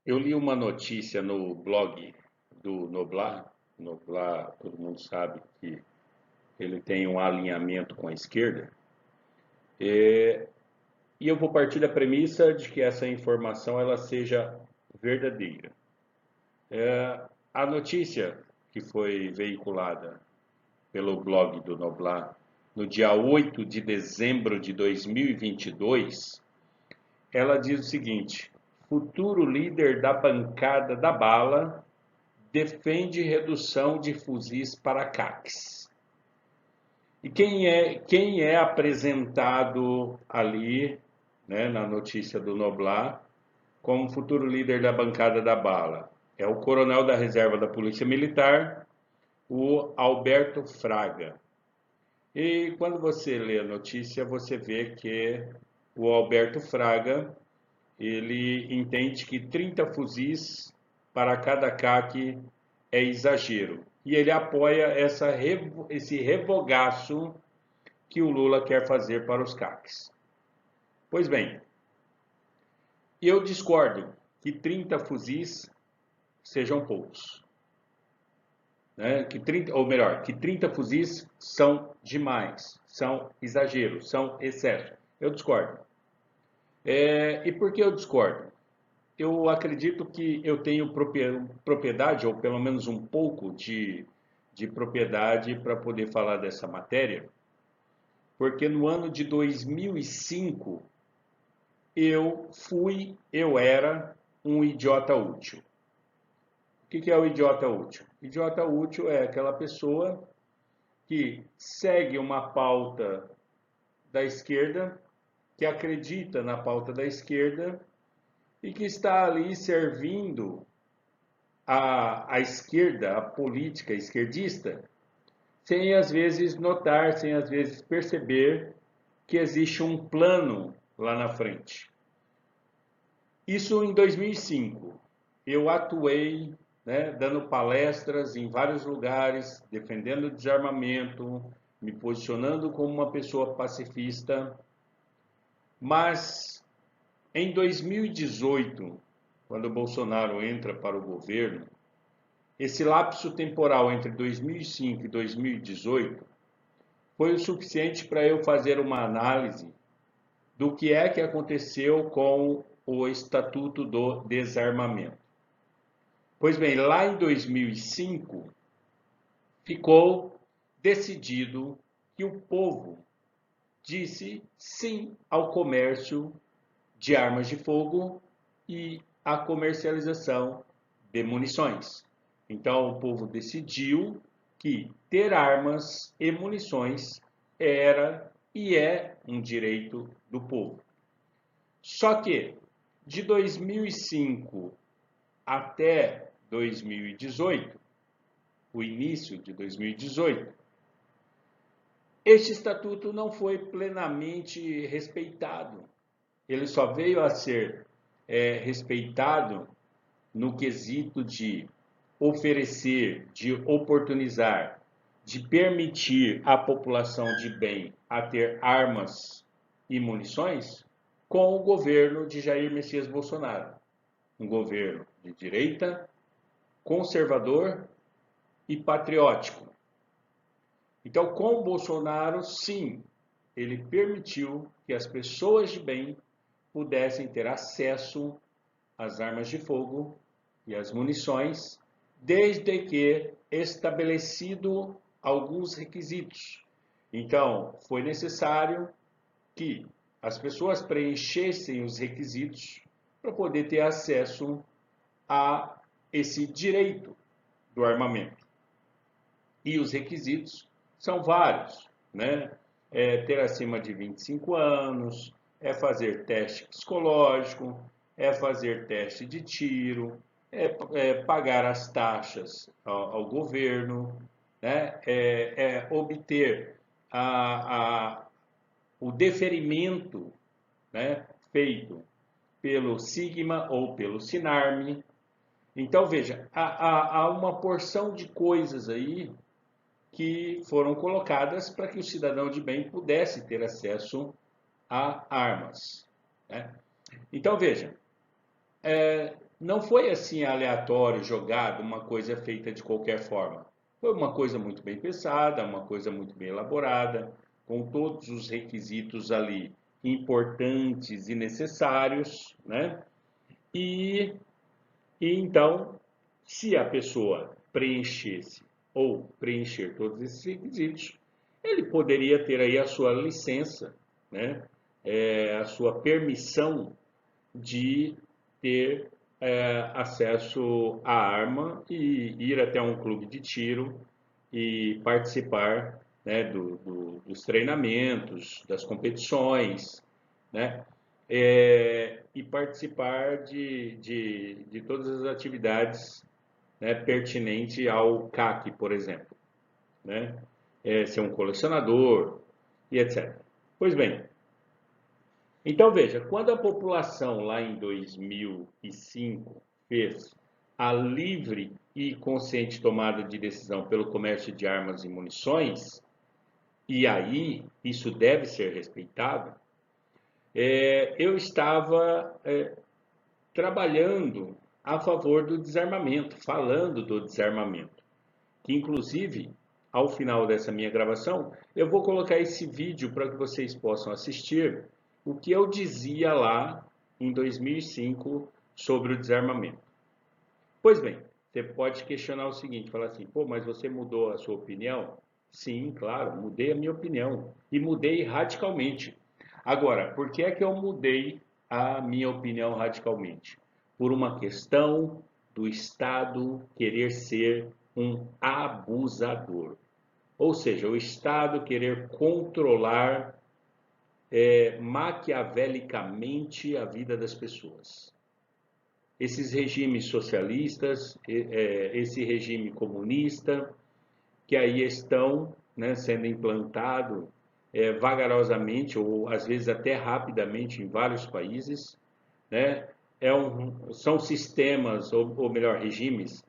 Eu li uma notícia no blog do Noblar. Noblar, todo mundo sabe que ele tem um alinhamento com a esquerda. E eu vou partir da premissa de que essa informação ela seja verdadeira. A notícia que foi veiculada pelo blog do Noblar no dia 8 de dezembro de 2022, ela diz o seguinte: futuro líder da bancada da bala defende redução de fuzis para CACs. E quem é apresentado ali, né, na notícia do Noblar, como futuro líder da bancada da bala? É o coronel da reserva da Polícia Militar, o Alberto Fraga. E quando você lê a notícia, você vê que o Alberto Fraga, ele entende que 30 fuzis para cada CAC é exagero. E ele apoia esse revogaço que o Lula quer fazer para os CACs. Pois bem, eu discordo que 30 fuzis sejam poucos. Né? Que 30 fuzis são demais, são exageros, são excesso. Eu discordo. E por que eu discordo? Eu acredito que eu tenho propriedade, ou pelo menos um pouco de propriedade para poder falar dessa matéria, porque no ano de 2005 eu era um idiota útil. O que é o idiota útil? Idiota útil é aquela pessoa que segue uma pauta da esquerda, que acredita na pauta da esquerda e que está ali servindo a esquerda, a política esquerdista, sem às vezes notar, sem às vezes perceber que existe um plano lá na frente. Isso em 2005. Eu atuei, né, dando palestras em vários lugares, defendendo o desarmamento, me posicionando como uma pessoa pacifista. Mas em 2018, quando o Bolsonaro entra para o governo, esse lapso temporal entre 2005 e 2018 foi o suficiente para eu fazer uma análise do que é que aconteceu com o Estatuto do Desarmamento. Pois bem, lá em 2005 ficou decidido que o povo disse sim ao comércio de armas de fogo e à comercialização de munições. Então o povo decidiu que ter armas e munições era e é um direito do povo. Só que de 2005 até 2018, o início de 2018, este estatuto não foi plenamente respeitado. Ele só veio a ser respeitado no quesito de oferecer, de oportunizar, de permitir à população de bem a ter armas e munições com o governo de Jair Messias Bolsonaro. Um governo de direita, conservador e patriótico. Então, com o Bolsonaro, sim, ele permitiu que as pessoas de bem pudessem ter acesso às armas de fogo e às munições, desde que estabelecido alguns requisitos. Então, foi necessário que as pessoas preenchessem os requisitos para poder ter acesso a esse direito do armamento. E os requisitos são vários, né? Ter acima de 25 anos, fazer teste psicológico, fazer teste de tiro, pagar as taxas ao governo, né? Obter o deferimento, né, feito pelo Sigma ou pelo Sinarme. Então, veja, há uma porção de coisas aí que foram colocadas para que o cidadão de bem pudesse ter acesso a armas. Né? Então, veja, não foi assim aleatório, jogado, uma coisa feita de qualquer forma. Foi uma coisa muito bem pensada, uma coisa muito bem elaborada, com todos os requisitos ali importantes e necessários, né? E, e então, se a pessoa preenchesse ou preencher todos esses requisitos, ele poderia ter aí a sua licença, né? A sua permissão de ter acesso à arma e ir até um clube de tiro e participar, né, dos treinamentos, das competições, né, e participar de todas as atividades, né, pertinentes ao CAC, por exemplo, né, ser um colecionador e etc. Pois bem, então veja, quando a população lá em 2005 fez a livre e consciente tomada de decisão pelo comércio de armas e munições, e aí isso deve ser respeitado, eu estava trabalhando a favor do desarmamento, falando do desarmamento, que inclusive, ao final dessa minha gravação, eu vou colocar esse vídeo para que vocês possam assistir o que eu dizia lá em 2005 sobre o desarmamento. Pois bem, você pode questionar o seguinte, falar assim, pô, mas você mudou a sua opinião? Sim, claro, mudei a minha opinião e mudei radicalmente. Agora, por que é que eu mudei a minha opinião radicalmente? Por uma questão do Estado querer ser um abusador. Ou seja, o Estado querer controlar maquiavelicamente a vida das pessoas. Esses regimes socialistas, esse regime comunista, que aí estão, né, sendo implantado vagarosamente ou às vezes até rapidamente em vários países, né? São sistemas, ou melhor, regimes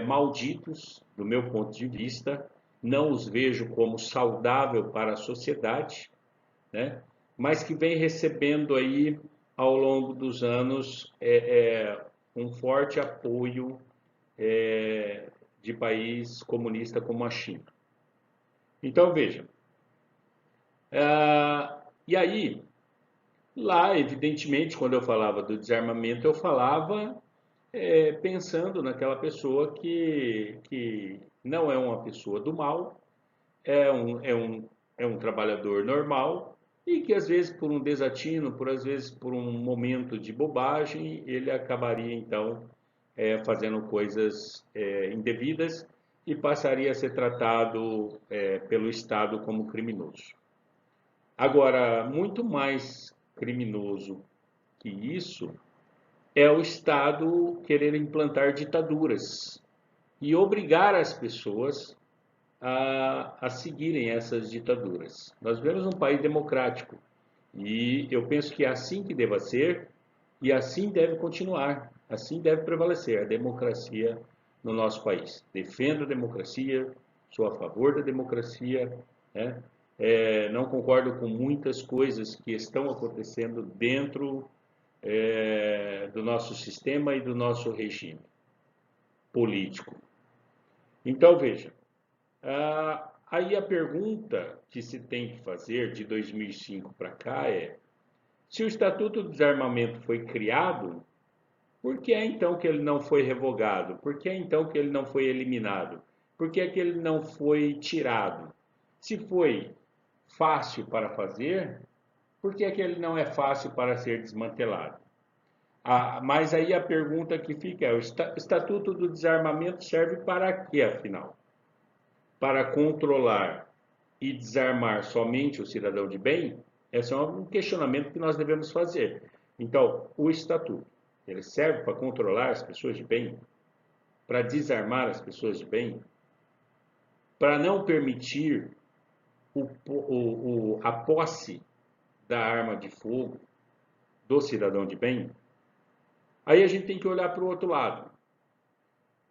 malditos, do meu ponto de vista, não os vejo como saudável para a sociedade, né? Mas que vem recebendo aí, ao longo dos anos, um forte apoio de país comunista como a China. Então, veja, e aí, lá, evidentemente, quando eu falava do desarmamento, eu falava pensando naquela pessoa que não é uma pessoa do mal, é um, é um, é um trabalhador normal e que às vezes por um desatino, às vezes por um momento de bobagem, ele acabaria então fazendo coisas indevidas e passaria a ser tratado pelo Estado como criminoso. Agora, muito mais criminoso que isso é o Estado querer implantar ditaduras e obrigar as pessoas a seguirem essas ditaduras. Nós vivemos um país democrático e eu penso que é assim que deva ser e assim deve continuar, assim deve prevalecer a democracia no nosso país. Defendo a democracia, sou a favor da democracia, né? Não concordo com muitas coisas que estão acontecendo dentro do nosso sistema e do nosso regime político. Então, veja, aí a pergunta que se tem que fazer de 2005 para cá é: se o Estatuto do Desarmamento foi criado, por que é então que ele não foi revogado? Por que é então que ele não foi eliminado? Por que é que ele não foi tirado? Se foi fácil para fazer, por que é que ele não é fácil para ser desmantelado? Mas aí a pergunta que fica é: o Estatuto do Desarmamento serve para quê, afinal? Para controlar e desarmar somente o cidadão de bem? Esse é um questionamento que nós devemos fazer. Então, o Estatuto, ele serve para controlar as pessoas de bem? Para desarmar as pessoas de bem? Para não permitir a posse da arma de fogo do cidadão de bem? Aí a gente tem que olhar para o outro lado.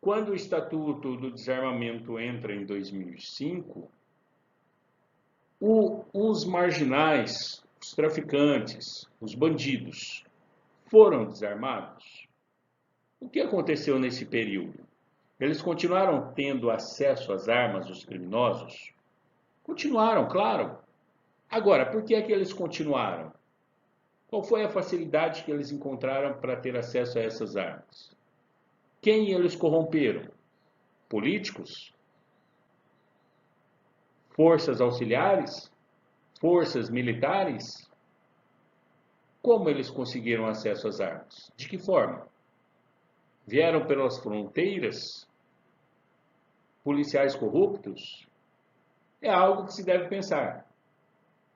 Quando o Estatuto do Desarmamento entra em 2005, os marginais, os traficantes, os bandidos, foram desarmados? O que aconteceu nesse período? Eles continuaram tendo acesso às armas dos criminosos? Continuaram, claro. Agora, por que é que eles continuaram? Qual foi a facilidade que eles encontraram para ter acesso a essas armas? Quem eles corromperam? Políticos? Forças auxiliares? Forças militares? Como eles conseguiram acesso às armas? De que forma? Vieram pelas fronteiras? Policiais corruptos? É algo que se deve pensar.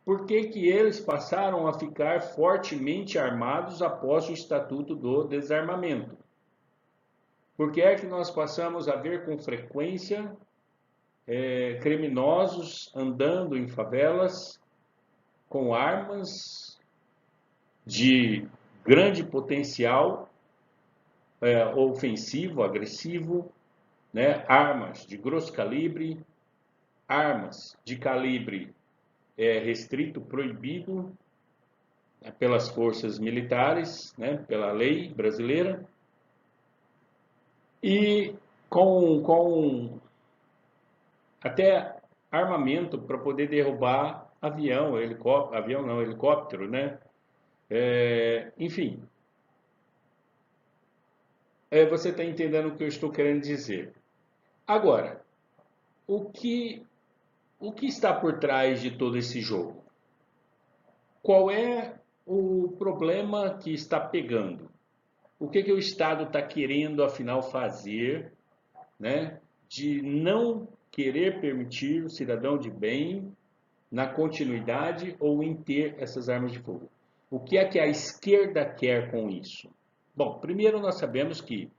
Por que que eles passaram a ficar fortemente armados após o Estatuto do Desarmamento? Por que é que nós passamos a ver com frequência criminosos andando em favelas com armas de grande potencial ofensivo, agressivo, né? Armas de grosso calibre, armas de calibre restrito, proibido pelas forças militares, né? Pela lei brasileira, e com até armamento para poder derrubar helicóptero, né? Enfim, você está entendendo o que eu estou querendo dizer. Agora, o que está por trás de todo esse jogo? Qual é o problema que está pegando? O que o Estado está querendo, afinal, fazer, né, de não querer permitir o cidadão de bem na continuidade ou em ter essas armas de fogo? O que é que a esquerda quer com isso? Bom, primeiro nós sabemos que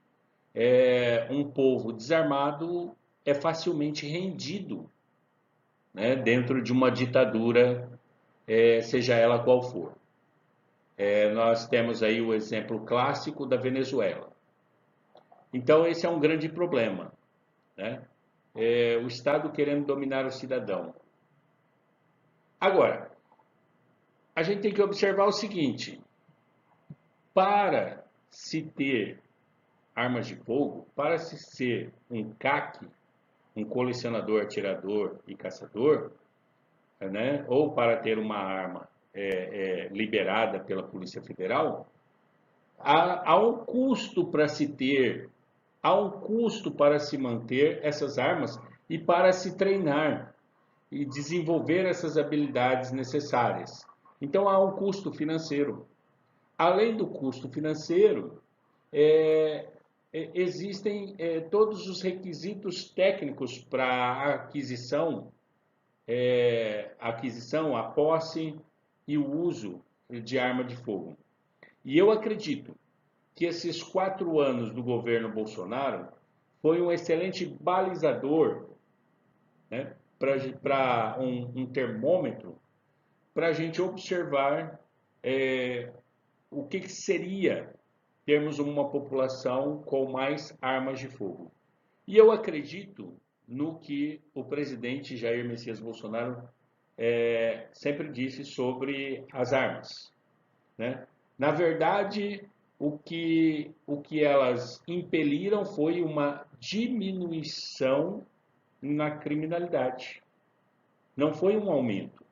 um povo desarmado é facilmente rendido, né, dentro de uma ditadura, seja ela qual for. Nós temos aí o exemplo clássico da Venezuela. Então esse é um grande problema, né? O Estado querendo dominar o cidadão. Agora, a gente tem que observar o seguinte: para se ter armas de fogo, para se ser um CAC, um colecionador, atirador e caçador, né, ou para ter uma arma liberada pela Polícia Federal, há um custo para se ter, há um custo para se manter essas armas e para se treinar e desenvolver essas habilidades necessárias. Então há um custo financeiro. Além do custo financeiro, existem todos os requisitos técnicos para a aquisição, a posse e o uso de arma de fogo. E eu acredito que esses 4 anos do governo Bolsonaro foi um excelente balizador, né, para um termômetro para a gente observar o que seria termos uma população com mais armas de fogo. E eu acredito no que o presidente Jair Messias Bolsonaro sempre disse sobre as armas, né? Na verdade, o que elas impeliram foi uma diminuição na criminalidade. Não foi um aumento.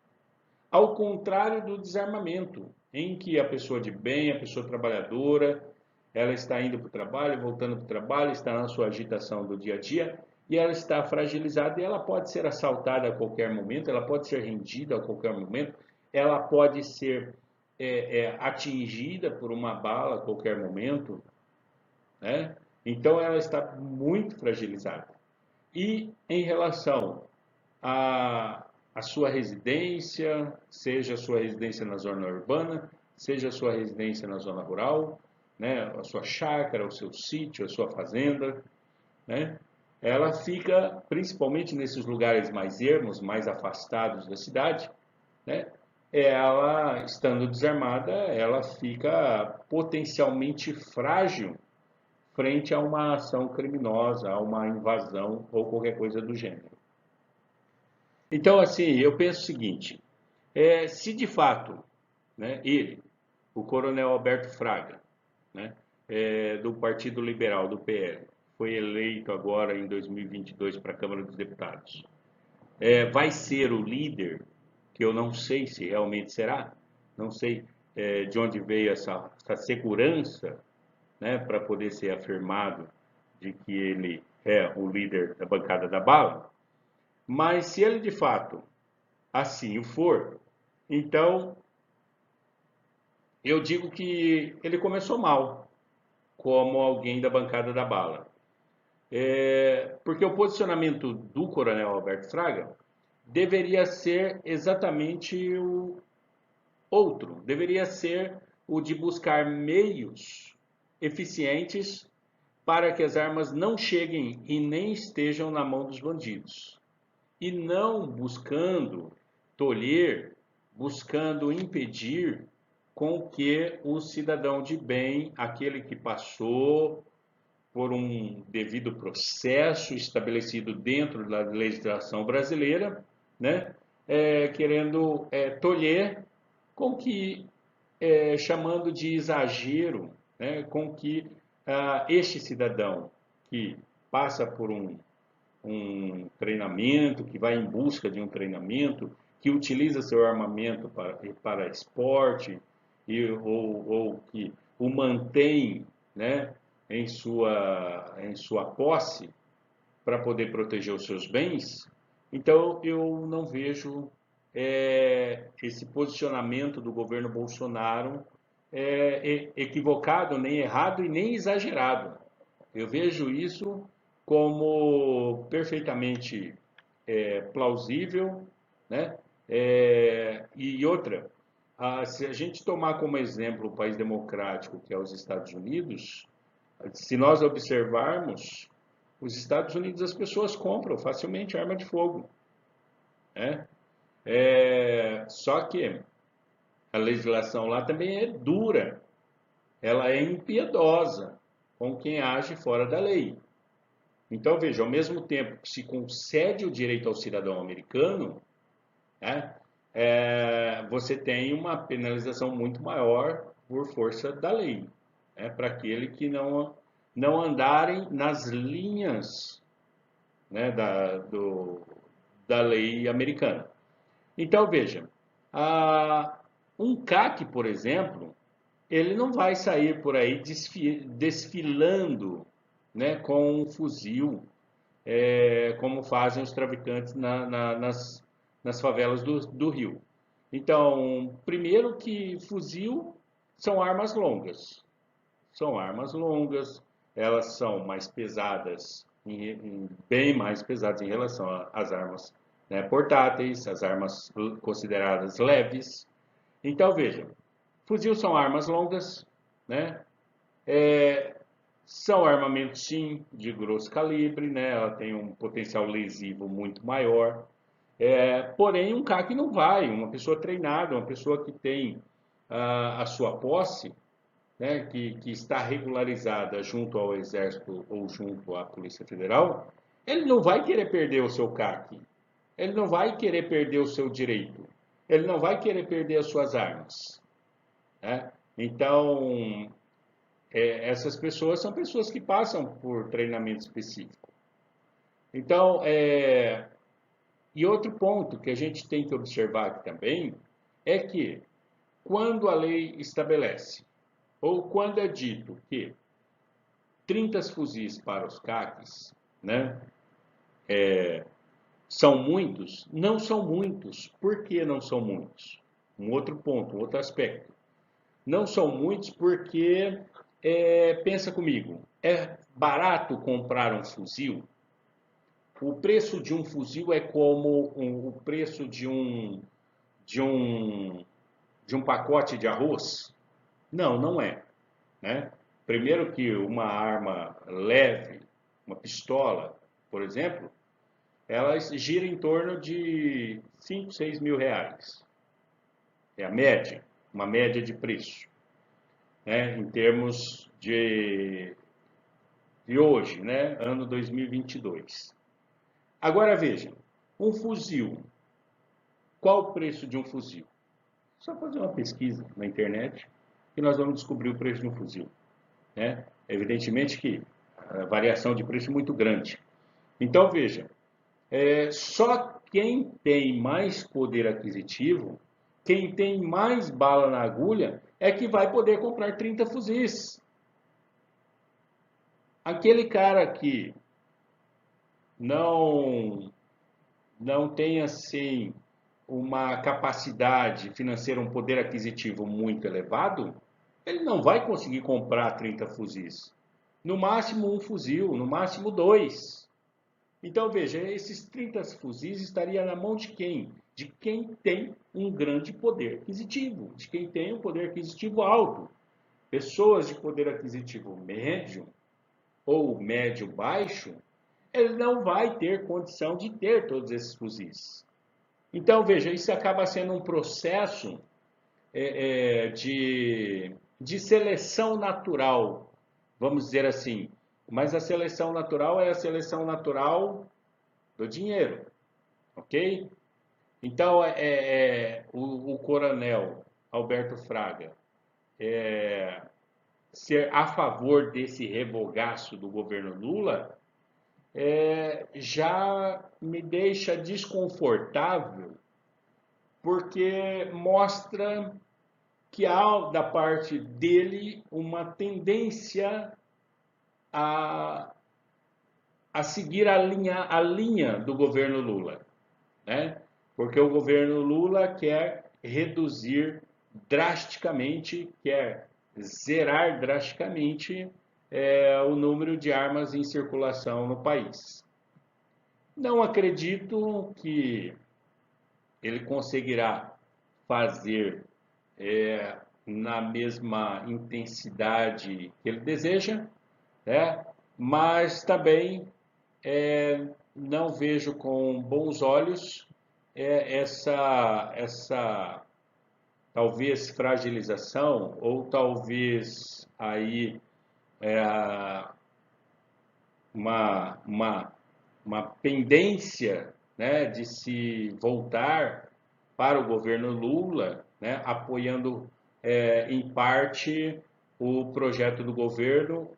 Ao contrário do desarmamento, em que a pessoa de bem, a pessoa trabalhadora, ela está indo para o trabalho, voltando para o trabalho, está na sua agitação do dia a dia, e ela está fragilizada e ela pode ser assaltada a qualquer momento, ela pode ser rendida a qualquer momento, ela pode ser atingida por uma bala a qualquer momento, né? Então ela está muito fragilizada. E em relação a sua residência, seja a sua residência na zona urbana, seja a sua residência na zona rural, né, a sua chácara, o seu sítio, a sua fazenda, né, ela fica, principalmente nesses lugares mais ermos, mais afastados da cidade, né, ela, estando desarmada, ela fica potencialmente frágil frente a uma ação criminosa, a uma invasão ou qualquer coisa do gênero. Então, assim, eu penso o seguinte: se de fato, né, ele, o coronel Alberto Fraga, né, do Partido Liberal, do PL, foi eleito agora em 2022 para a Câmara dos Deputados, vai ser o líder, que eu não sei se realmente será, não sei de onde veio essa segurança, né, para poder ser afirmado de que ele é o líder da bancada da bala, mas se ele de fato assim o for, então eu digo que ele começou mal, como alguém da bancada da bala. Porque o posicionamento do Coronel Alberto Fraga deveria ser exatamente o outro, deveria ser o de buscar meios eficientes para que as armas não cheguem e nem estejam na mão dos bandidos. E não buscando tolher, buscando impedir com que o cidadão de bem, aquele que passou por um devido processo estabelecido dentro da legislação brasileira, né, querendo tolher com que, chamando de exagero, né, com que este cidadão que passa por um treinamento, que vai em busca de um treinamento, que utiliza seu armamento para esporte, ou que o mantém, né, em sua posse para poder proteger os seus bens, então eu não vejo esse posicionamento do governo Bolsonaro equivocado, nem errado e nem exagerado. Eu vejo isso como perfeitamente plausível, né? E outra, se a gente tomar como exemplo o país democrático que é os Estados Unidos, se nós observarmos, os Estados Unidos as pessoas compram facilmente arma de fogo, né? Só que a legislação lá também é dura, ela é impiedosa com quem age fora da lei. Então, veja, ao mesmo tempo que se concede o direito ao cidadão americano, né, você tem uma penalização muito maior por força da lei, né, para aquele que não andarem nas linhas, né, da lei americana. Então, veja, um CAC, por exemplo, ele não vai sair por aí desfilando, né, com um fuzil, como fazem os traficantes nas favelas do Rio. Então, primeiro que fuzil são armas longas. São armas longas, elas são mais pesadas, bem mais pesadas em relação às armas, né, portáteis, as armas consideradas leves. Então, vejam, fuzil são armas longas, né? São armamentos, sim, de grosso calibre, né? Ela tem um potencial lesivo muito maior. Porém, um CAC não vai. Uma pessoa treinada, uma pessoa que tem a sua posse, né, que está regularizada junto ao Exército ou junto à Polícia Federal, ele não vai querer perder o seu CAC. Ele não vai querer perder o seu direito. Ele não vai querer perder as suas armas, né? Então, essas pessoas são pessoas que passam por treinamento específico. Então, e outro ponto que a gente tem que observar aqui também é que quando a lei estabelece, ou quando é dito que 30 fuzis para os CACs, né, são muitos, não são muitos. Por que não são muitos? Um outro ponto, um outro aspecto. Não são muitos porque, pensa comigo, é barato comprar um fuzil? O preço de um fuzil é como o preço de um, de um pacote de arroz? Não, não é, né? Primeiro que uma arma leve, uma pistola, por exemplo, ela gira em torno de 5, 6 mil reais. É a média, uma média de preço, né? Em termos de hoje, né? Ano 2022. Agora vejam, um fuzil. Qual o preço de um fuzil? Só fazer uma pesquisa na internet e nós vamos descobrir o preço de um fuzil. né? Evidentemente que a variação de preço é muito grande. Então, veja, só quem tem mais poder aquisitivo, quem tem mais bala na agulha, é que vai poder comprar 30 fuzis. Aquele cara que não, não tem assim uma capacidade financeira, um poder aquisitivo muito elevado, ele não vai conseguir comprar 30 fuzis. No máximo um fuzil, no máximo dois. Então veja, esses 30 fuzis estariam na mão de quem? De quem tem um grande poder aquisitivo, de quem tem um poder aquisitivo alto. Pessoas de poder aquisitivo médio ou médio baixo, ele não vai ter condição de ter todos esses fuzis. Então veja, isso acaba sendo um processo de seleção natural, vamos dizer assim. Mas a seleção natural é a seleção natural do dinheiro, ok? Então, o coronel Alberto Fraga ser a favor desse revogaço do governo Lula já me deixa desconfortável, porque mostra que há da parte dele uma tendência a, a seguir a linha do governo Lula, né? Porque o governo Lula quer reduzir drasticamente, quer zerar drasticamente o número de armas em circulação no país. Não acredito que ele conseguirá fazer na mesma intensidade que ele deseja, né? Mas também não vejo com bons olhos essa talvez fragilização ou talvez aí uma, uma, uma pendência, né, de se voltar para o governo Lula, né, apoiando em parte o projeto do governo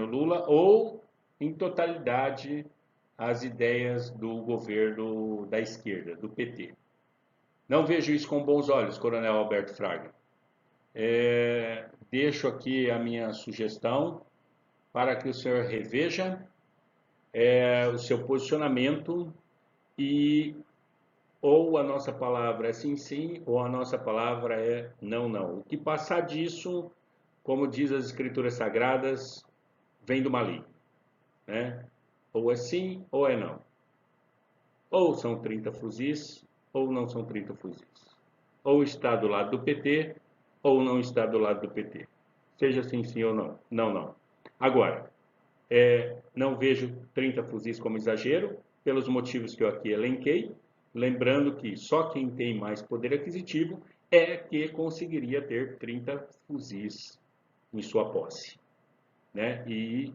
Lula ou em totalidade as ideias do governo da esquerda, do PT. Não vejo isso com bons olhos, Coronel Alberto Fraga. Deixo aqui a minha sugestão para que o senhor reveja o seu posicionamento e ou a nossa palavra é sim, sim, ou a nossa palavra é não, não. O que passar disso, como diz as escrituras sagradas, vem do maligno, né? Ou é sim ou é não. Ou são 30 fuzis, ou não são 30 fuzis. Ou está do lado do PT, ou não está do lado do PT. Seja sim, sim ou não. Não, não. Agora, não vejo 30 fuzis como exagero, pelos motivos que eu aqui elenquei, lembrando que só quem tem mais poder aquisitivo é que conseguiria ter 30 fuzis em sua posse, né? E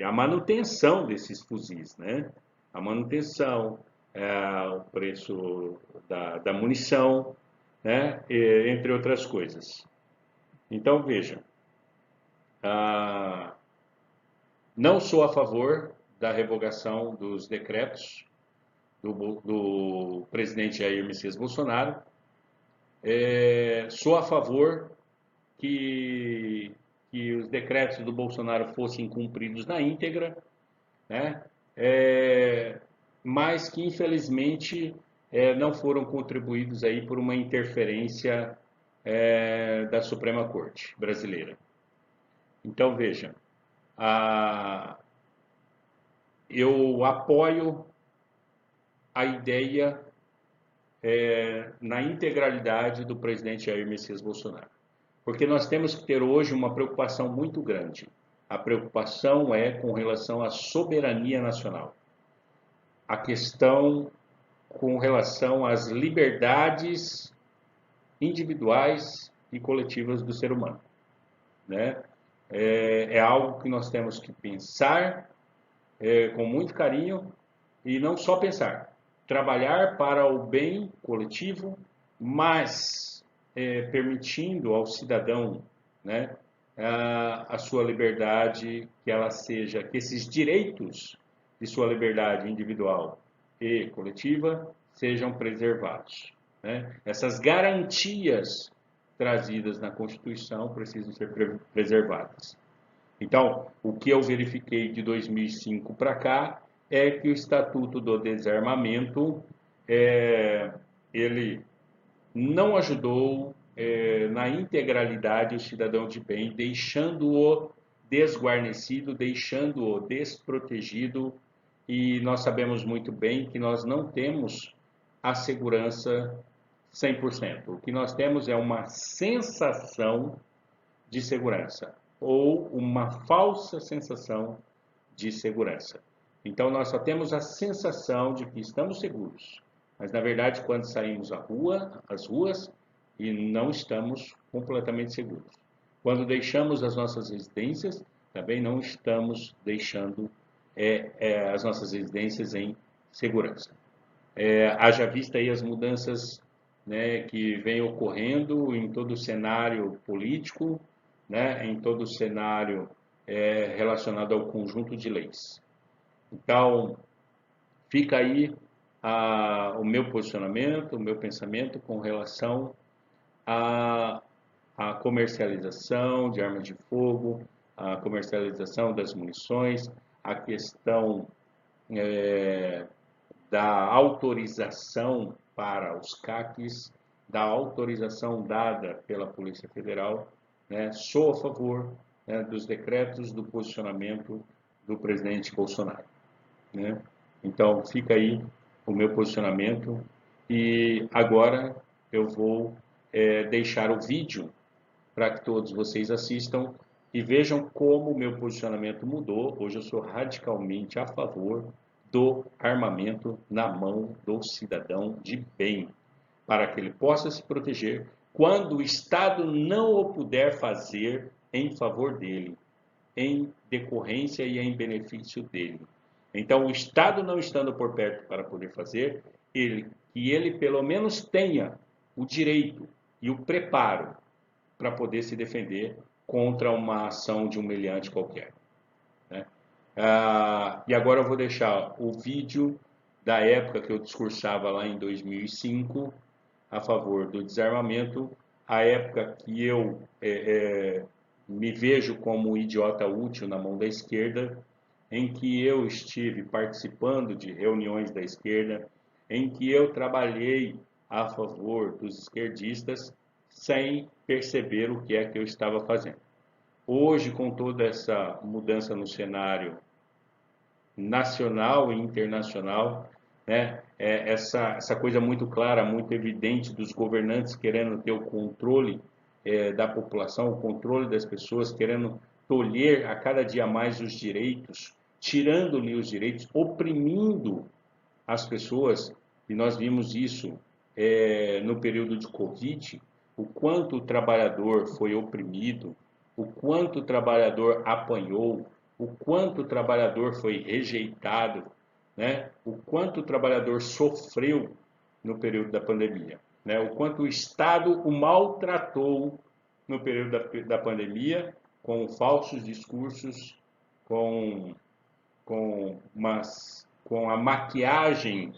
a manutenção desses fuzis, né? A manutenção, o preço da munição, né? Entre outras coisas. Então, veja, não sou a favor da revogação dos decretos do presidente Jair Messias Bolsonaro. Sou a favor que os decretos do Bolsonaro fossem cumpridos na íntegra, né? Mas que infelizmente não foram contribuídos aí por uma interferência da Suprema Corte brasileira. Então veja, eu apoio a ideia na integralidade do presidente Jair Messias Bolsonaro. Porque nós temos que ter hoje uma preocupação muito grande. A preocupação é com relação à soberania nacional. A questão com relação às liberdades individuais e coletivas do ser humano, né? É algo que nós temos que pensar com muito carinho e não só pensar, trabalhar para o bem coletivo, mas permitindo ao cidadão, né, a sua liberdade, que esses direitos de sua liberdade individual e coletiva sejam preservados, né? Essas garantias trazidas na Constituição precisam ser preservadas. Então, o que eu verifiquei de 2005 para cá é que o Estatuto do Desarmamento, ele não ajudou na integralidade o cidadão de bem, deixando-o desguarnecido, deixando-o desprotegido, e nós sabemos muito bem que nós não temos a segurança 100%. O que nós temos é uma sensação de segurança ou uma falsa sensação de segurança. Então nós só temos a sensação de que estamos seguros, mas na verdade quando saímos às ruas e não estamos completamente seguros. Quando deixamos as nossas residências, também não estamos deixando as nossas residências em segurança. Haja vista aí as mudanças, né, que vem ocorrendo em todo o cenário político, né, em todo o cenário relacionado ao conjunto de leis. Então, fica aí o meu posicionamento, o meu pensamento com relação à comercialização de armas de fogo, a comercialização das munições, a questão da autorização para os CACs, da autorização dada pela Polícia Federal, né? Sou a favor, né, dos decretos do posicionamento do presidente Bolsonaro, né? Então, fica aí o meu posicionamento e agora eu vou deixar o vídeo para que todos vocês assistam e vejam como o meu posicionamento mudou. Hoje eu sou radicalmente a favor do armamento na mão do cidadão de bem, para que ele possa se proteger quando o Estado não o puder fazer em favor dele, em decorrência e em benefício dele. Então, o Estado não estando por perto para poder fazer, que ele pelo menos tenha o direito e o preparo para poder se defender contra uma ação de humilhante qualquer, né? E agora eu vou deixar o vídeo da época que eu discursava lá em 2005 a favor do desarmamento, a época que eu me vejo como um idiota útil na mão da esquerda, em que eu estive participando de reuniões da esquerda, em que eu trabalhei a favor dos esquerdistas sem perceber o que é que eu estava fazendo. Hoje, com toda essa mudança no cenário nacional e internacional, né, essa coisa muito clara, muito evidente dos governantes querendo ter o controle da população, o controle das pessoas, querendo tolher a cada dia mais os direitos, tirando-lhe os direitos, oprimindo as pessoas, e nós vimos isso no período de Covid, o quanto o trabalhador foi oprimido, o quanto o trabalhador apanhou, o quanto o trabalhador foi rejeitado, né? O quanto o trabalhador sofreu no período da pandemia, né? O quanto o Estado o maltratou no período da pandemia, com falsos discursos, com a maquiagem,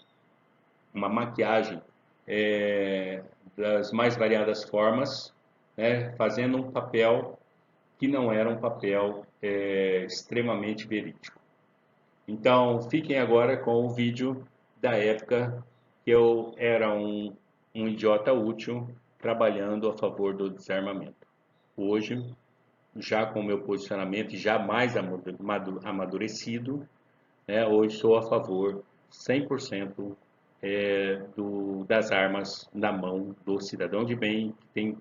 uma maquiagem das mais variadas formas, né? Fazendo um papel que não era um papel extremamente verídico. Então, fiquem agora com o vídeo da época que eu era um idiota útil trabalhando a favor do desarmamento. Hoje, já com o meu posicionamento já mais amadurecido, né, hoje sou a favor 100% das armas na mão do cidadão de bem, que tem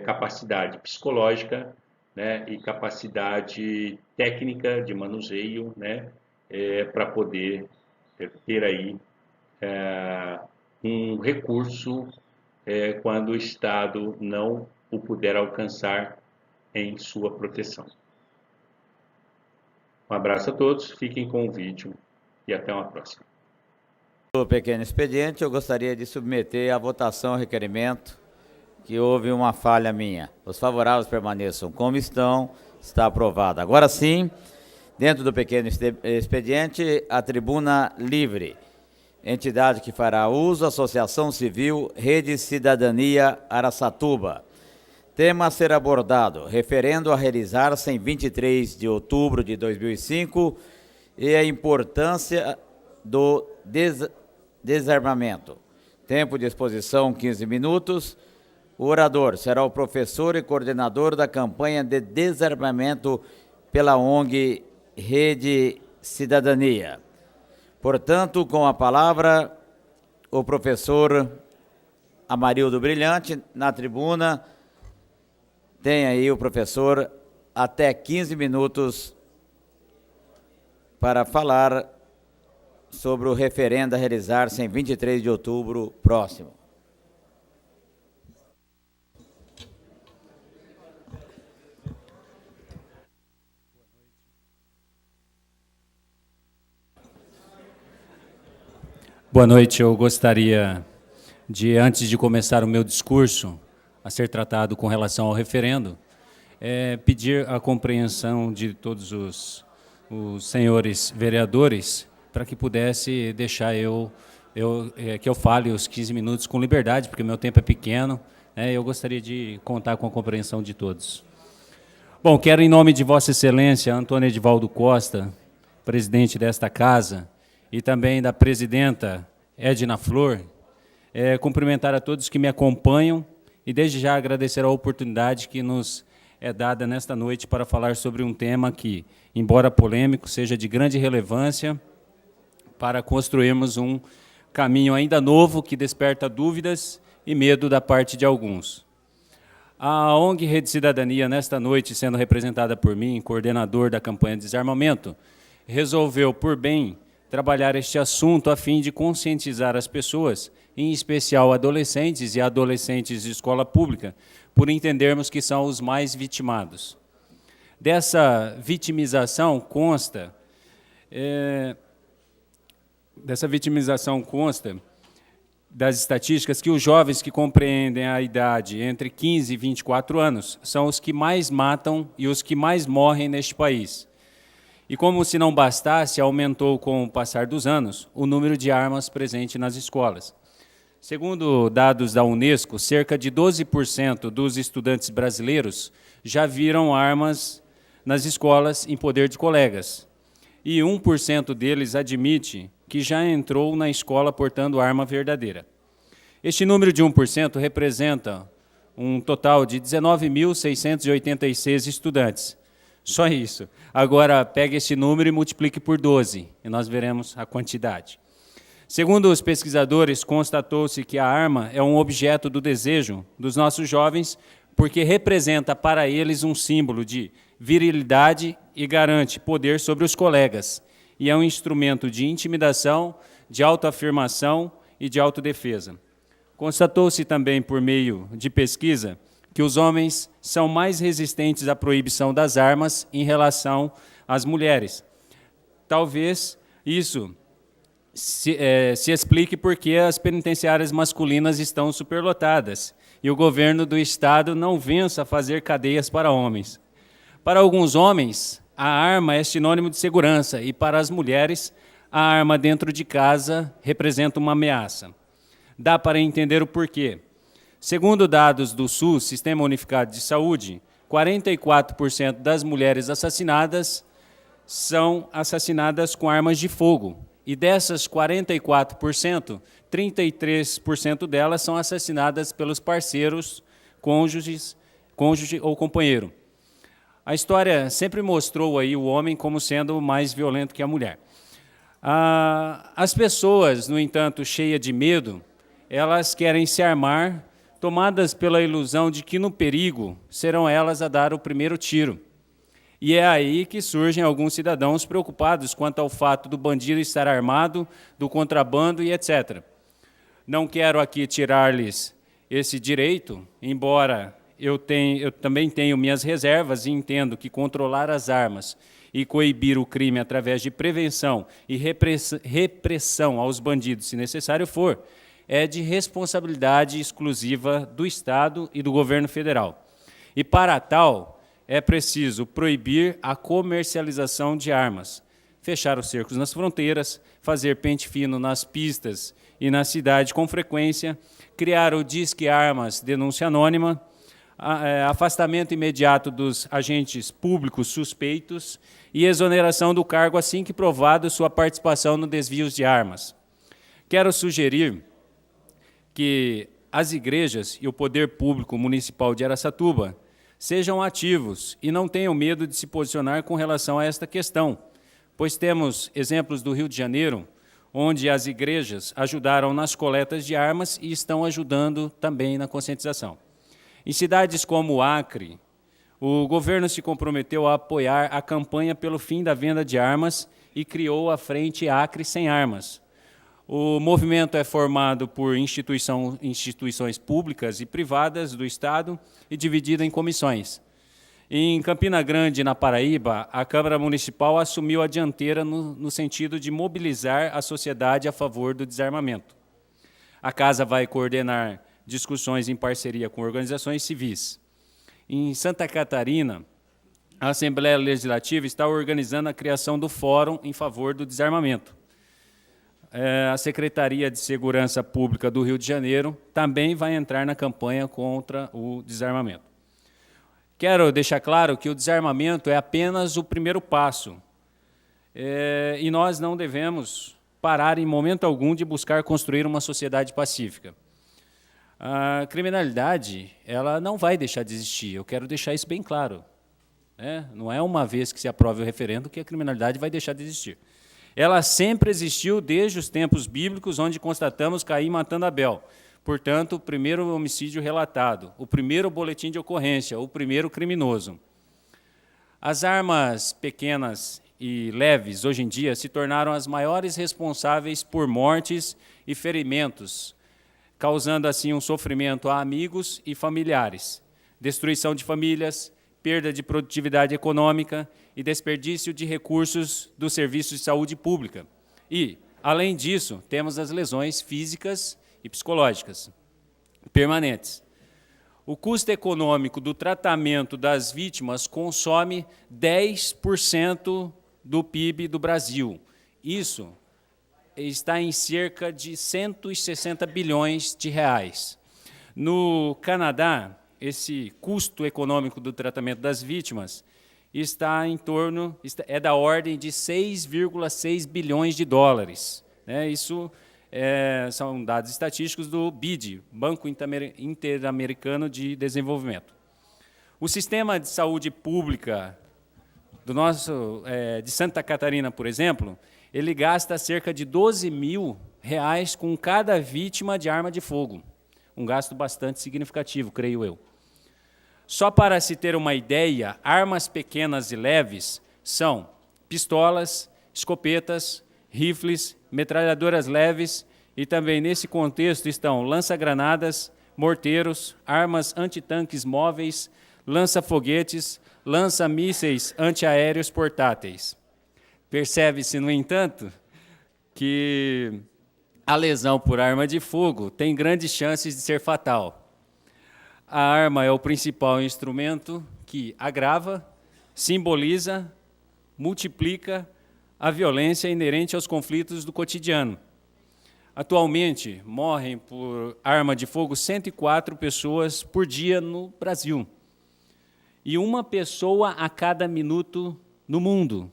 capacidade psicológica, né, e capacidade técnica de manuseio, né, para poder ter aí um recurso quando o Estado não o puder alcançar em sua proteção. Um abraço a todos, fiquem com o vídeo e até uma próxima. No pequeno expediente, eu gostaria de submeter à votação o requerimento que houve uma falha minha. Os favoráveis permaneçam como estão. Está aprovado. Agora sim, dentro do pequeno expediente, a tribuna livre. Entidade que fará uso, Associação Civil Rede Cidadania Araçatuba. Tema a ser abordado, referendo a realizar-se em 23 de outubro de 2005 e a importância do desarmamento. Tempo de exposição, 15 minutos. O orador será o professor e coordenador da campanha de desarmamento pela ONG Rede Cidadania. Portanto, com a palavra, o professor Amarildo Brilhante, na tribuna. Tem aí o professor até 15 minutos para falar sobre o referendo a realizar-se em 23 de outubro próximo. Boa noite, eu gostaria de, antes de começar o meu discurso a ser tratado com relação ao referendo, pedir a compreensão de todos os senhores vereadores para que pudesse deixar que eu fale os 15 minutos com liberdade, porque meu tempo é pequeno, eu gostaria de contar com a compreensão de todos. Bom, quero em nome de Vossa Excelência, Antônio Edivaldo Costa, presidente desta casa, e também da presidenta Edna Flor, cumprimentar a todos que me acompanham e desde já agradecer a oportunidade que nos é dada nesta noite para falar sobre um tema que, embora polêmico, seja de grande relevância para construirmos um caminho ainda novo que desperta dúvidas e medo da parte de alguns. A ONG Rede Cidadania, nesta noite, sendo representada por mim, coordenador da campanha de desarmamento, resolveu, por bem, trabalhar este assunto a fim de conscientizar as pessoas, em especial adolescentes e adolescentes de escola pública, por entendermos que são os mais vitimados. Dessa vitimização consta das estatísticas que os jovens que compreendem a idade entre 15 e 24 anos são os que mais matam e os que mais morrem neste país. E como se não bastasse, aumentou com o passar dos anos o número de armas presentes nas escolas. Segundo dados da Unesco, cerca de 12% dos estudantes brasileiros já viram armas nas escolas em poder de colegas. E 1% deles admite que já entrou na escola portando arma verdadeira. Este número de 1% representa um total de 19.686 estudantes. Só isso. Agora, pegue esse número e multiplique por 12, e nós veremos a quantidade. Segundo os pesquisadores, constatou-se que a arma é um objeto do desejo dos nossos jovens, porque representa para eles um símbolo de virilidade e garante poder sobre os colegas, e é um instrumento de intimidação, de autoafirmação e de autodefesa. Constatou-se também, por meio de pesquisa, que os homens são mais resistentes à proibição das armas em relação às mulheres. Talvez isso se explique porque as penitenciárias masculinas estão superlotadas e o governo do Estado não vença a fazer cadeias para homens. Para alguns homens, a arma é sinônimo de segurança e para as mulheres, a arma dentro de casa representa uma ameaça. Dá para entender o porquê. Segundo dados do SUS, Sistema Unificado de Saúde, 44% das mulheres assassinadas são assassinadas com armas de fogo. E dessas 44%, 33% delas são assassinadas pelos parceiros, cônjuge ou companheiro. A história sempre mostrou aí o homem como sendo mais violento que a mulher. As pessoas, no entanto, cheias de medo, elas querem se armar, tomadas pela ilusão de que no perigo serão elas a dar o primeiro tiro. E é aí que surgem alguns cidadãos preocupados quanto ao fato do bandido estar armado, do contrabando e etc. Não quero aqui tirar-lhes esse direito, embora eu também tenho minhas reservas e entendo que controlar as armas e coibir o crime através de prevenção e repressão aos bandidos, se necessário for, é de responsabilidade exclusiva do Estado e do governo federal. E, para tal, é preciso proibir a comercialização de armas, fechar os cercos nas fronteiras, fazer pente fino nas pistas e na cidade com frequência, criar o Disque Armas Denúncia Anônima, afastamento imediato dos agentes públicos suspeitos e exoneração do cargo assim que provado sua participação no desvio de armas. Quero sugerir que as igrejas e o poder público municipal de Araçatuba sejam ativos e não tenham medo de se posicionar com relação a esta questão, pois temos exemplos do Rio de Janeiro, onde as igrejas ajudaram nas coletas de armas e estão ajudando também na conscientização. Em cidades como o Acre, o governo se comprometeu a apoiar a campanha pelo fim da venda de armas e criou a Frente Acre Sem Armas. O movimento é formado por instituições públicas e privadas do Estado e dividido em comissões. Em Campina Grande, na Paraíba, a Câmara Municipal assumiu a dianteira no sentido de mobilizar a sociedade a favor do desarmamento. A Casa vai coordenar discussões em parceria com organizações civis. Em Santa Catarina, a Assembleia Legislativa está organizando a criação do Fórum em favor do desarmamento. A Secretaria de Segurança Pública do Rio de Janeiro também vai entrar na campanha contra o desarmamento. Quero deixar claro que o desarmamento é apenas o primeiro passo, e nós não devemos parar em momento algum de buscar construir uma sociedade pacífica. A criminalidade, ela não vai deixar de existir, eu quero deixar isso bem claro. Não é uma vez que se aprove o referendo que a criminalidade vai deixar de existir. Ela sempre existiu desde os tempos bíblicos, onde constatamos Caim matando Abel. Portanto, o primeiro homicídio relatado, o primeiro boletim de ocorrência, o primeiro criminoso. As armas pequenas e leves, hoje em dia, se tornaram as maiores responsáveis por mortes e ferimentos, causando assim um sofrimento a amigos e familiares, destruição de famílias, perda de produtividade econômica e desperdício de recursos do serviço de saúde pública. E, além disso, temos as lesões físicas e psicológicas permanentes. O custo econômico do tratamento das vítimas consome 10% do PIB do Brasil. Isso está em cerca de 160 bilhões de reais. No Canadá, esse custo econômico do tratamento das vítimas é da ordem de 6,6 bilhões de dólares. Isso são dados estatísticos do BID, Banco Interamericano de Desenvolvimento. O sistema de saúde pública de Santa Catarina, por exemplo, ele gasta cerca de R$12 mil com cada vítima de arma de fogo. Um gasto bastante significativo, creio eu. Só para se ter uma ideia, armas pequenas e leves são pistolas, escopetas, rifles, metralhadoras leves e também nesse contexto estão lança-granadas, morteiros, armas antitanques móveis, lança-foguetes, lança-mísseis antiaéreos portáteis. Percebe-se, no entanto, que a lesão por arma de fogo tem grandes chances de ser fatal. A arma é o principal instrumento que agrava, simboliza, multiplica a violência inerente aos conflitos do cotidiano. Atualmente, morrem por arma de fogo 104 pessoas por dia no Brasil. E uma pessoa a cada minuto no mundo.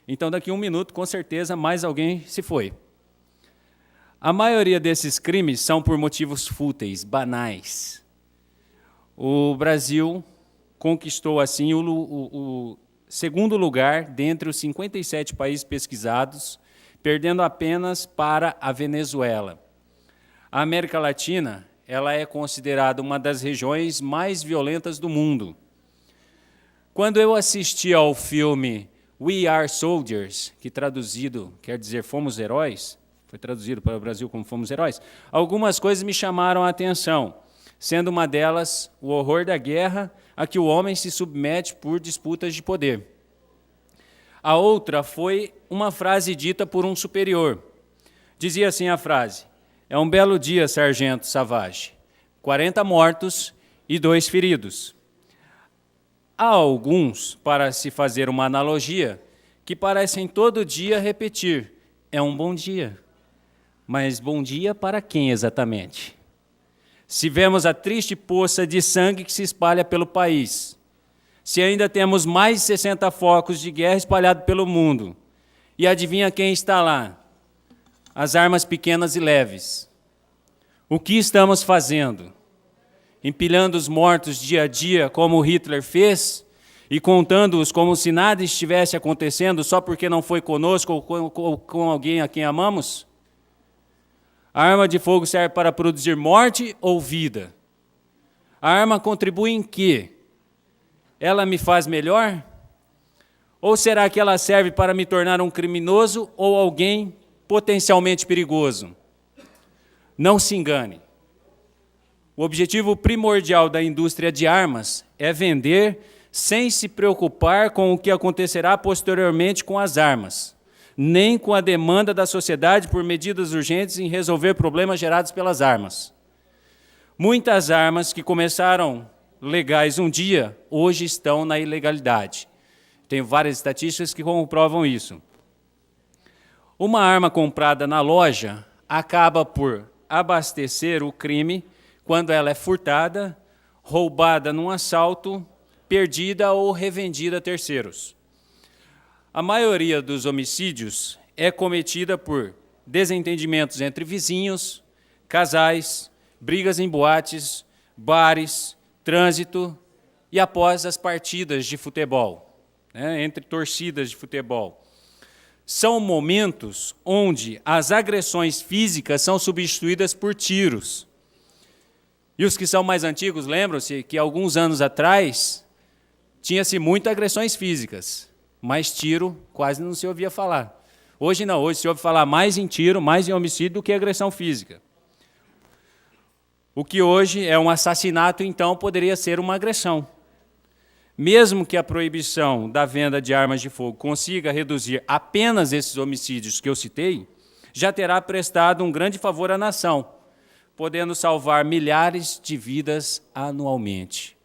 Então, daqui a um minuto, com certeza, mais alguém se foi. A maioria desses crimes são por motivos fúteis, banais. O Brasil conquistou, assim, o segundo lugar dentre os 57 países pesquisados, perdendo apenas para a Venezuela. A América Latina, ela é considerada uma das regiões mais violentas do mundo. Quando eu assisti ao filme We Are Soldiers, que traduzido quer dizer Fomos Heróis, foi traduzido para o Brasil como Fomos Heróis, algumas coisas me chamaram a atenção, sendo uma delas o horror da guerra a que o homem se submete por disputas de poder. A outra foi uma frase dita por um superior. Dizia assim a frase: É um belo dia, Sargento Savage. 40 mortos e 2 feridos. Há alguns, para se fazer uma analogia, que parecem todo dia repetir: é um bom dia. Mas bom dia para quem exatamente? Se vemos a triste poça de sangue que se espalha pelo país, se ainda temos mais de 60 focos de guerra espalhados pelo mundo, e adivinha quem está lá? As armas pequenas e leves. O que estamos fazendo? Empilhando os mortos dia a dia, como Hitler fez, e contando-os como se nada estivesse acontecendo só porque não foi conosco ou com alguém a quem amamos? A arma de fogo serve para produzir morte ou vida? A arma contribui em quê? Ela me faz melhor? Ou será que ela serve para me tornar um criminoso ou alguém potencialmente perigoso? Não se engane. O objetivo primordial da indústria de armas é vender sem se preocupar com o que acontecerá posteriormente com as armas, nem com a demanda da sociedade por medidas urgentes em resolver problemas gerados pelas armas. Muitas armas que começaram legais um dia, hoje estão na ilegalidade. Tenho várias estatísticas que comprovam isso. Uma arma comprada na loja acaba por abastecer o crime quando ela é furtada, roubada num assalto, perdida ou revendida a terceiros. A maioria dos homicídios é cometida por desentendimentos entre vizinhos, casais, brigas em boates, bares, trânsito e após as partidas de futebol, entre torcidas de futebol. São momentos onde as agressões físicas são substituídas por tiros. E os que são mais antigos lembram-se que alguns anos atrás tinha-se muitas agressões físicas, mas tiro quase não se ouvia falar. Hoje não, hoje se ouve falar mais em tiro, mais em homicídio do que agressão física. O que hoje é um assassinato, então, poderia ser uma agressão. Mesmo que a proibição da venda de armas de fogo consiga reduzir apenas esses homicídios que eu citei, já terá prestado um grande favor à nação, podendo salvar milhares de vidas anualmente.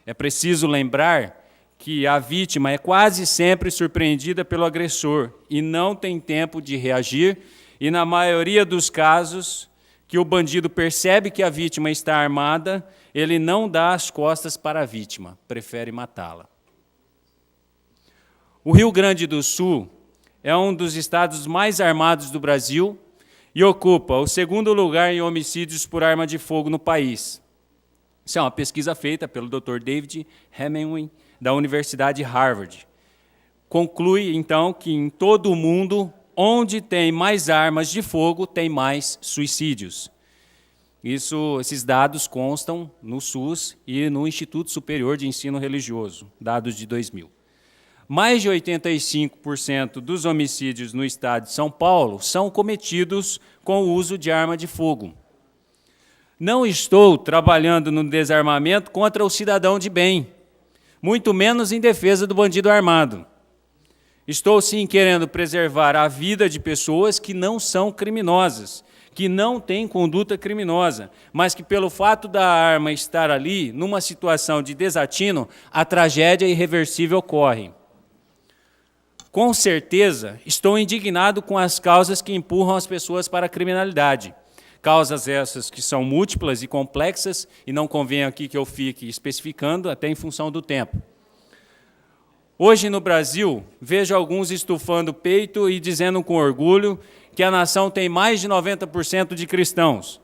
É preciso lembrar que a vítima é quase sempre surpreendida pelo agressor e não tem tempo de reagir, e na maioria dos casos que o bandido percebe que a vítima está armada, ele não dá as costas para a vítima, prefere matá-la. O Rio Grande do Sul é um dos estados mais armados do Brasil e ocupa o segundo lugar em homicídios por arma de fogo no país. Isso é uma pesquisa feita pelo Dr. David Hemingway, da Universidade Harvard. Conclui, então, que em todo o mundo, onde tem mais armas de fogo, tem mais suicídios. Esses dados constam no SUS e no Instituto Superior de Ensino Religioso, dados de 2000. Mais de 85% dos homicídios no estado de São Paulo são cometidos com o uso de arma de fogo. Não estou trabalhando no desarmamento contra o cidadão de bem, muito menos em defesa do bandido armado. Estou, sim, querendo preservar a vida de pessoas que não são criminosas, que não têm conduta criminosa, mas que, pelo fato da arma estar ali, numa situação de desatino, a tragédia irreversível ocorre. Com certeza, estou indignado com as causas que empurram as pessoas para a criminalidade. Causas essas que são múltiplas e complexas, e não convém aqui que eu fique especificando, até em função do tempo. Hoje, no Brasil, vejo alguns estufando o peito e dizendo com orgulho que a nação tem mais de 90% de cristãos.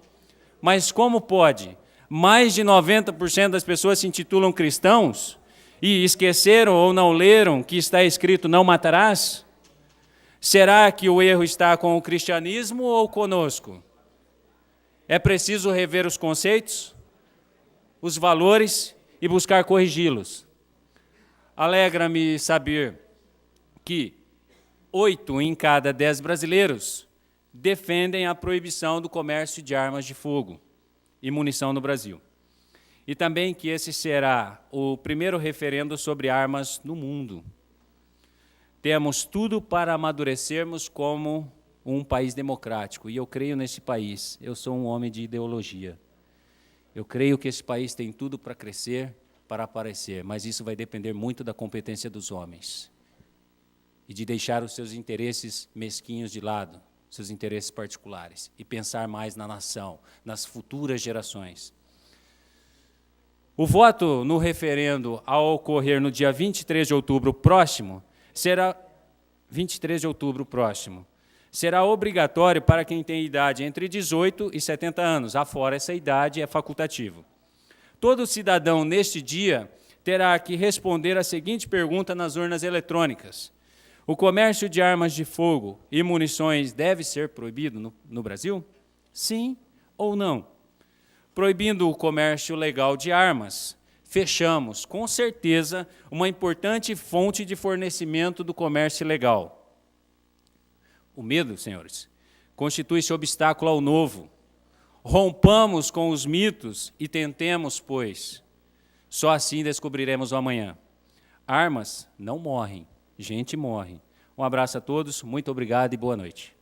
Mas como pode? Mais de 90% das pessoas se intitulam cristãos e esqueceram ou não leram que está escrito não matarás? Será que o erro está com o cristianismo ou conosco? É preciso rever os conceitos, os valores e buscar corrigi-los. Alegra-me saber que 8 em cada 10 brasileiros defendem a proibição do comércio de armas de fogo e munição no Brasil. E também que esse será o primeiro referendo sobre armas no mundo. Temos tudo para amadurecermos como um país democrático, e eu creio nesse país. Eu sou um homem de ideologia. Eu creio que esse país tem tudo para crescer, para aparecer, mas isso vai depender muito da competência dos homens e de deixar os seus interesses mesquinhos de lado, seus interesses particulares, e pensar mais na nação, nas futuras gerações. O voto no referendo, ao ocorrer no dia 23 de outubro próximo, será obrigatório para quem tem idade entre 18 e 70 anos. Afora essa idade, é facultativo. Todo cidadão, neste dia, terá que responder a seguinte pergunta nas urnas eletrônicas: o comércio de armas de fogo e munições deve ser proibido no Brasil? Sim ou não? Proibindo o comércio legal de armas, fechamos, com certeza, uma importante fonte de fornecimento do comércio ilegal. O medo, senhores, constitui-se obstáculo ao novo. Rompamos com os mitos e tentemos, pois. Só assim descobriremos o amanhã. Armas não morrem, gente morre. Um abraço a todos, muito obrigado e boa noite.